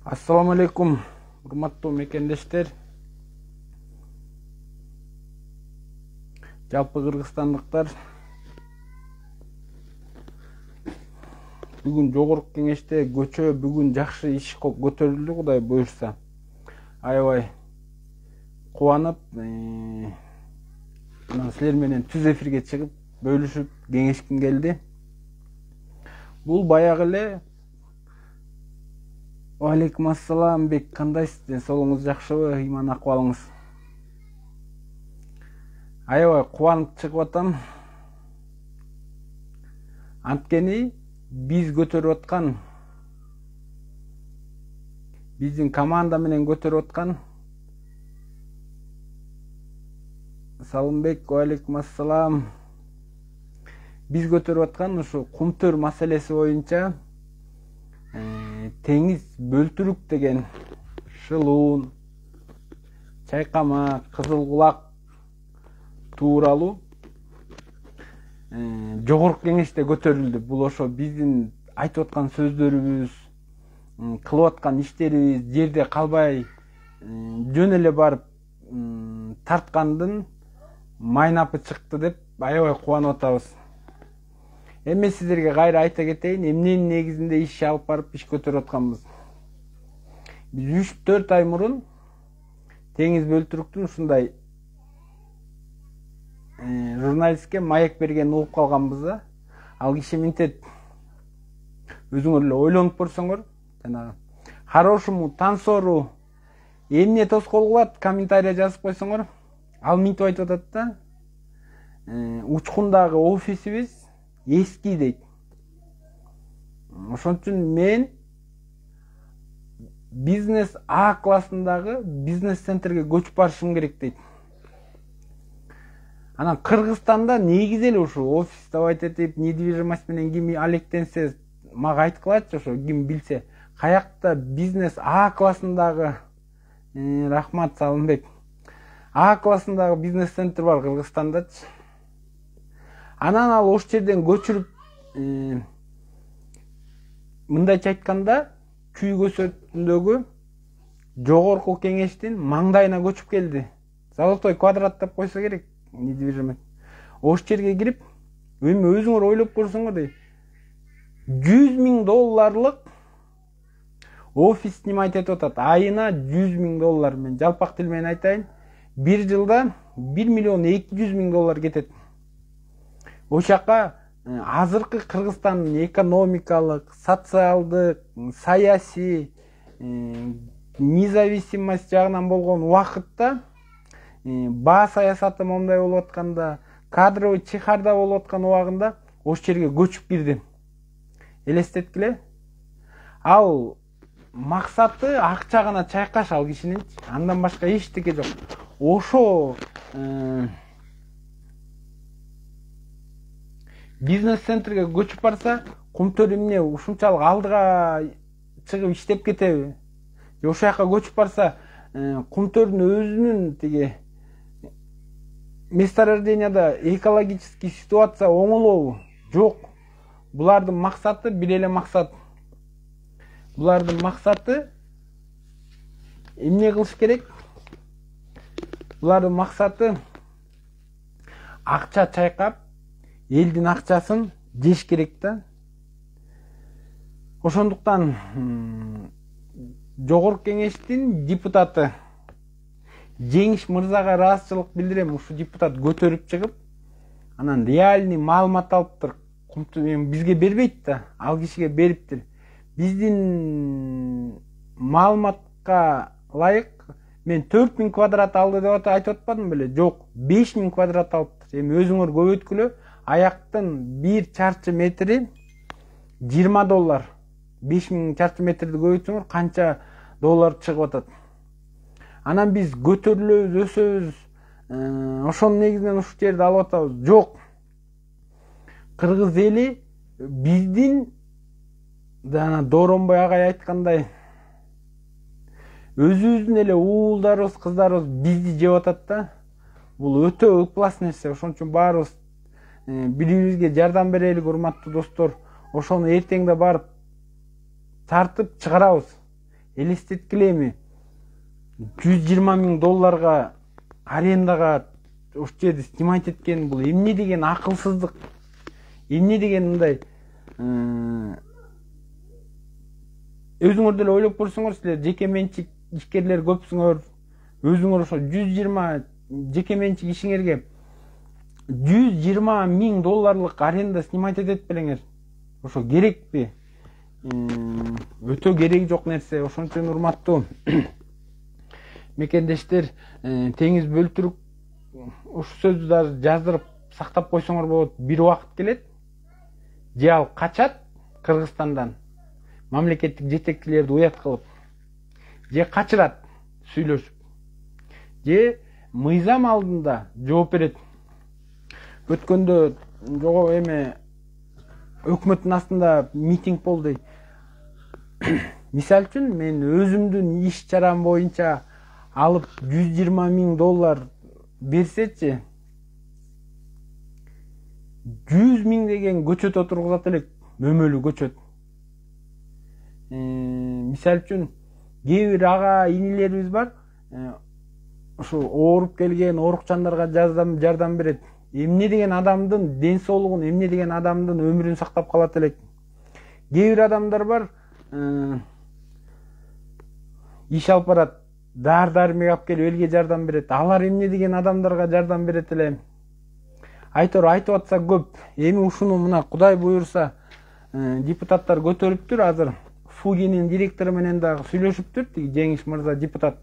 Assalamu alaikum, урматтуу мекендештер. Жалпы кыргызстандыктар. Бүгүн жогорку кеңеште көчө бүгүн жакшы иш көтөрүлдү, Кудай буйрса. Аябай кубанып, силер менен түз эфирге чыгып, бөлүшүп кеңешким келди. Бул баягы эле Алейкум ассалам, бек кандайсыз? Денсаулыгыңыз жакшыбы? Ыйман акыбалыңыз? Аябай кубанып чыгып атам. Анткени биз көтөрүп аткан, биздин команда менен көтөрүп аткан Салымбек, алейкум ассалам. Биз көтөрүп аткан ушу кумтөр маселеси боюнча теңиз бөлтүрүк деген шылуун, чайкама, кызыл кулак тууралуу жогорку кеңеште көтөрүлдү. Бул ошо биздин айтып аткан сөздөрүбүз, кылып аткан иштерибиз жерде калбай жөн эле барып тарткандын майнапы чыкты деп аябай кубанып атабыз. Эми сиздерге кайра айта кетейин, эмненин негизинде иш алып барып иш көтөрүп атканбыз. Биз 3-4 ай мурун теңиз бөлтүрүктүн ушундай журналистке маек берген угуп калганбыз да. Ал киши минтет, өзүңөр эле ойлонуп көрсөңөр, жанагы хорошему танцору эмне тоскоол кылат, комментарий жазып койсоңор, ал минтип айтып атат да. Учкундагы офисибиз эски дейт. Ошон үчүн мен бизнес А классындагы бизнес центрге көчүп барышым керек дейт. Анан Кыргызстанда негизи эле ушу офис давать этип, недвижимость менен ким алектенсе, мага айткылачы, ошо ким билсе, каякта бизнес А классындагы, рахмат Салымбек, А классындагы бизнес центр бар Кыргызстандачы. Анан ал ош жерден көчүрүп, мындайча айтканда, күй көсөтүндөгү жогорку кеңештин маңдайына көчүп келди. Золотой квадрат деп койсо керек, недвижимость. Ош жерге кирип, эми өзүңөр ойлоп көрсөңөр дей, $100,000 офис снимать этип атат. Айына $100,000. Мен жалпак тил менен айтайын, бир жылда $1,200,000 кетет. Ошака азыркы Кыргызстандын экономикалык, социалдык, саясий, независимость жагынан болгон убакытта, баа саясаты момундай болуп атканда, кадровый чехарда болуп аткан убагында ош жерге көчүп кирди. Элестеткиле. Ал максаты акча гана чайкаш ал кишинин, андан башка эчтеке жок. Ошо бизнес центрге көчүп барса, кумтөр эмне ушунчалык алдыга чыгып иштеп кетеби? Ошол жака көчүп барса, кумтөрдүн өзүнүн тиги месторожденияда экологический ситуация оңолобу? Жок. Булардын максаты бир эле максат. Булардын максаты эмне кылыш керек? Булардын максаты акча чайкап, элдин акчасын жеш керек да. Ошондуктан жогорку кеңештин депутаты Жеңиш мырзага ыраазычылык билдирем. Ушу депутат көтөрүп чыгып, анан реальный маалымат алыптыр. Бизге бербейт да, ал кишиге бериптир. Биздин маалыматка ылайык мен 4.000 квадрат алды деп айтып атпадым беле? Жок, 5.000 квадрат алыптыр. Эми өзүңөр көбөйткүлө, аяктын 1 чарчы метри $20. 5.000 чарчы метрди көбөйтсөңөр канча доллар чыгып атат. Анан биз көтөрүлөбүз, өсөбүз, ошонун негизинен ушу жерди алып атабыз. Жок. Кыргыз эли биздин жана Дооронбой агай айткандай, өзүбүздүн эле уулдарыбыз, кыздарыбыз бизди жеп атат да. Бул өтө ыплас нерсе. Ошон үчүн баарыбыз бири-бирибизге жардам берели, урматтуу достор. Ошону эртеңде барып тартып чыгарабыз. элестеткиле эми $120,000 арендага ошол жерди снимать эткен, бул эмне деген акылсыздык, эмне деген мындай. Өзүңөр деле ойлоп көрсөңөр, силер жеке менчик ишкерлер көпсүңөр, өзүңөр ошо 120 жеке менчик ишиңерге $120,000 аренда снимать этет белеңер. Ошо керекпи? Өтө кереги жок нерсе. Ошон үчүн урматтуу мекендештер, теңиз бөлтүрүк ушул сөздү да жаздырып сактап койсоңор болот. Бир убакыт келет, же ал качат Кыргызстандан мамлекеттик жетекчилерди уят кылып, же качырат сүйлөшүп, же мыйзам алдында жооп берет. Өткөндө жого эме өкмөттүн астында митинг болду. Мисал үчүн мен өзүмдүн иш чарам боюнча алып $120,000 берсечи, 100,000 деген көчөт отургузат элек, мөмөлүү көчөт. Мисал үчүн кээ бир ага инилерибиз бар, ушу ооруп келген оорукчандарга жардам берет. Эмне деген адамдын ден соолугун, эмне деген адамдын өмүрүн сактап калат элек. Кээ бир адамдар бар, иш алып барат, даар-дармек алып келип элге жардам берет. Алар эмне деген адамдарга жардам берет эле. Айтор айтып атса көп. Эми ушуну мына Кудай буйрса депутаттар көтөрүптүр. Азыр Фугинин директору менен дагы сүйлөшүптүр, тиги Жеңиш мырза депутат.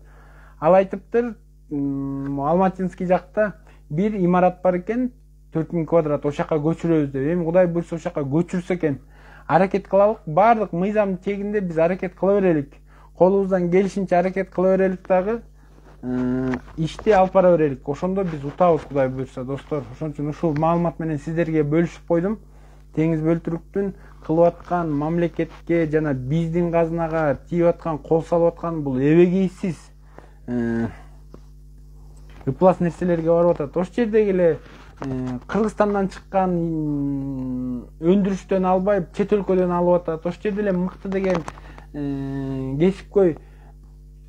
Ал айтыптыр, Алматинский жакта бир имарат бар экен, 4,000 квадрат, ошакка көчүрөбүз деп. Эми Кудай буйрса ошакка көчүрсө экен, аракет кылалык, баардык мыйзам чегинде биз аракет кыла берелик. Колубуздан келишинче аракет кыла берелик дагы, ишти алып бара берелик. Ошондо биз утабыз, Кудай буйрса, достор. Ошон үчүн ушул маалымат менен сиздерге бөлүшүп койдум. Теңиз бөлтүрүктүн кылып аткан мамлекетке жана биздин казынага тийип аткан, кол салып аткан бул эбегейсиз ыплас нерселерге барып атат. Ошол жердеги эле Кыргызстандан чыккан өндүрүштөн албай чет өлкөдөн алып атат. Ошол жерде эле мыкты деген кесипкөй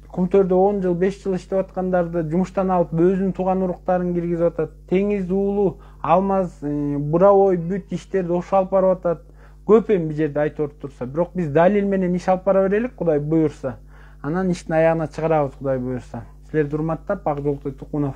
Кумтөрдө 10 жыл, 5 жыл иштеп аткандарды жумуштан алып өзүнүн тууган уруктарын киргизип атат. Теңиз уулу, алмаз, буравой бүт иштерди ошо алып барып атат. Көп эми бул жерде айтып турса, бирок биз далил менен иш алып бара берелик, Кудай буйрса. Анан иштин аягына чыгарабыз, Кудай буйрса. Силерди урматтап, Ак Жолтой Тукунов.